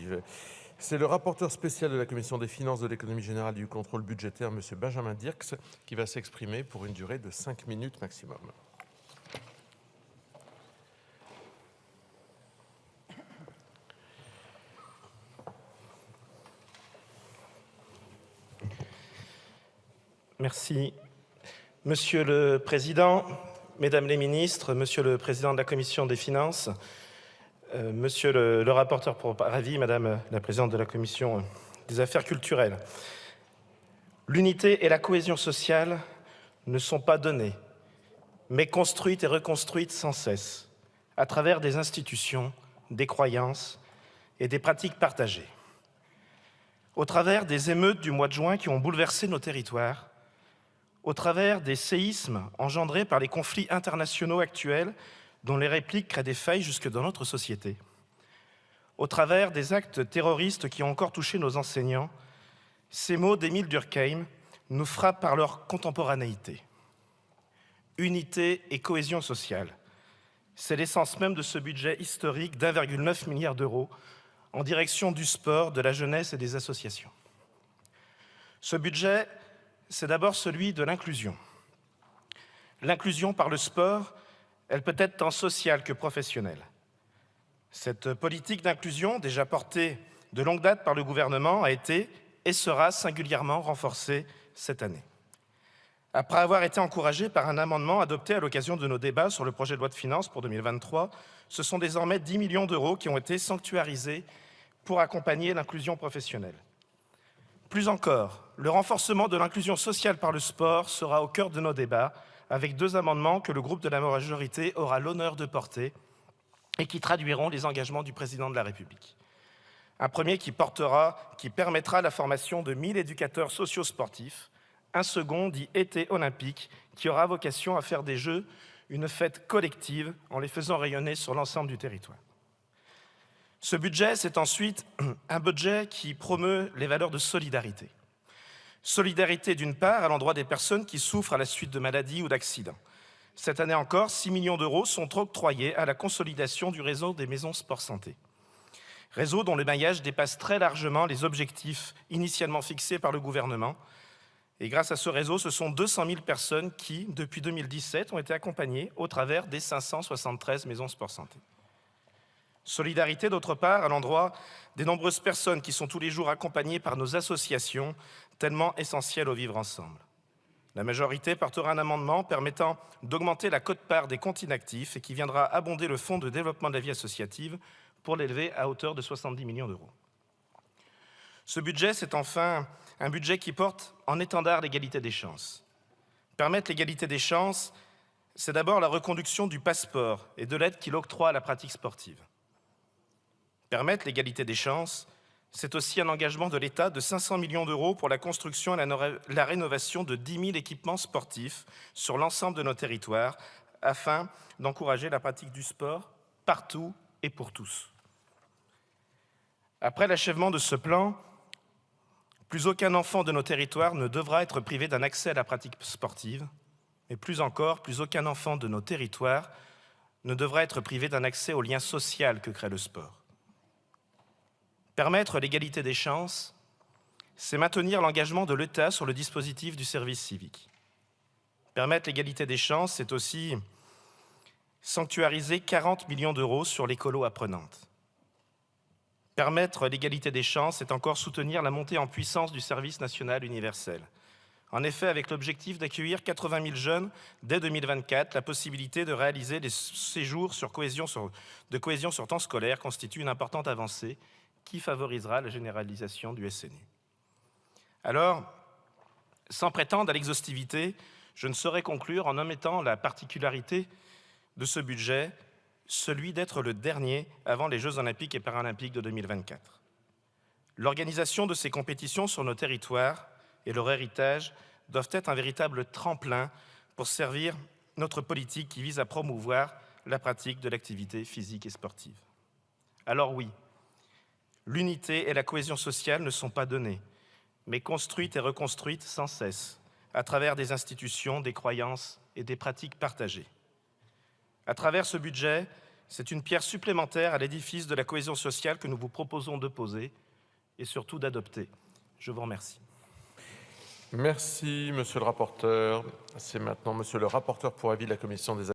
sportive. C'est le rapporteur spécial de la Commission des finances, de l'économie générale et du contrôle budgétaire, M. Benjamin Dirks, qui va s'exprimer pour une durée de 5 minutes maximum. Merci. Monsieur le Président, Mesdames les ministres, Monsieur le Président de la Commission des finances, Monsieur le rapporteur pour avis, Madame la Présidente de la Commission des affaires culturelles. L'unité et la cohésion sociale ne sont pas données, mais construites et reconstruites sans cesse, à travers des institutions, des croyances et des pratiques partagées. Au travers des émeutes du mois de juin qui ont bouleversé nos territoires, au travers des séismes engendrés par les conflits internationaux actuels dont les répliques créent des failles jusque dans notre société, au travers des actes terroristes qui ont encore touché nos enseignants, ces mots d'Émile Durkheim nous frappent par leur contemporanéité. Unité et cohésion sociale, c'est l'essence même de ce budget historique d'1,9 milliard d'euros en direction du sport, de la jeunesse et des associations. Ce budget, c'est d'abord celui de l'inclusion. L'inclusion par le sport, elle peut être tant sociale que professionnelle. Cette politique d'inclusion, déjà portée de longue date par le gouvernement, a été et sera singulièrement renforcée cette année. Après avoir été encouragée par un amendement adopté à l'occasion de nos débats sur le projet de loi de finances pour 2023, ce sont désormais 10 millions d'euros qui ont été sanctuarisés pour accompagner l'inclusion professionnelle. Plus encore, le renforcement de l'inclusion sociale par le sport sera au cœur de nos débats, avec 2 amendements que le groupe de la majorité aura l'honneur de porter et qui traduiront les engagements du Président de la République. Un premier qui permettra la formation de 1000 éducateurs socio-sportifs, un second dit été olympique, qui aura vocation à faire des Jeux une fête collective en les faisant rayonner sur l'ensemble du territoire. Ce budget, c'est ensuite un budget qui promeut les valeurs de solidarité. Solidarité d'une part à l'endroit des personnes qui souffrent à la suite de maladies ou d'accidents. Cette année encore, 6 millions d'euros sont octroyés à la consolidation du réseau des maisons sport-santé. Réseau dont le maillage dépasse très largement les objectifs initialement fixés par le gouvernement. Et grâce à ce réseau, ce sont 200 000 personnes qui, depuis 2017, ont été accompagnées au travers des 573 maisons sport-santé. Solidarité, d'autre part, à l'endroit des nombreuses personnes qui sont tous les jours accompagnées par nos associations, tellement essentielles au vivre ensemble. La majorité portera un amendement permettant d'augmenter la quote-part des comptes inactifs et qui viendra abonder le fonds de développement de la vie associative pour l'élever à hauteur de 70 millions d'euros. Ce budget, c'est enfin un budget qui porte en étendard l'égalité des chances. Permettre l'égalité des chances, c'est d'abord la reconduction du passeport et de l'aide qu'il octroie à la pratique sportive. Permettre l'égalité des chances, c'est aussi un engagement de l'État de 500 millions d'euros pour la construction et la rénovation de 10 000 équipements sportifs sur l'ensemble de nos territoires afin d'encourager la pratique du sport partout et pour tous. Après l'achèvement de ce plan, plus aucun enfant de nos territoires ne devra être privé d'un accès à la pratique sportive, mais plus encore, plus aucun enfant de nos territoires ne devra être privé d'un accès au lien social que crée le sport. Permettre l'égalité des chances, c'est maintenir l'engagement de l'État sur le dispositif du service civique. Permettre l'égalité des chances, c'est aussi sanctuariser 40 millions d'euros sur l'écolo apprenante. Permettre l'égalité des chances, c'est encore soutenir la montée en puissance du service national universel. En effet, avec l'objectif d'accueillir 80 000 jeunes dès 2024, la possibilité de réaliser des séjours de cohésion sur temps scolaire constitue une importante avancée qui favorisera la généralisation du SNU. Alors, sans prétendre à l'exhaustivité, je ne saurais conclure en omettant la particularité de ce budget, celui d'être le dernier avant les Jeux olympiques et paralympiques de 2024. L'organisation de ces compétitions sur nos territoires et leur héritage doivent être un véritable tremplin pour servir notre politique qui vise à promouvoir la pratique de l'activité physique et sportive. Alors oui, l'unité et la cohésion sociale ne sont pas données, mais construites et reconstruites sans cesse, à travers des institutions, des croyances et des pratiques partagées. À travers ce budget, C'est une pierre supplémentaire à l'édifice de la cohésion sociale que nous vous proposons de poser et surtout d'adopter. Je vous remercie. Merci, monsieur le rapporteur. C'est maintenant monsieur le rapporteur pour avis de la commission des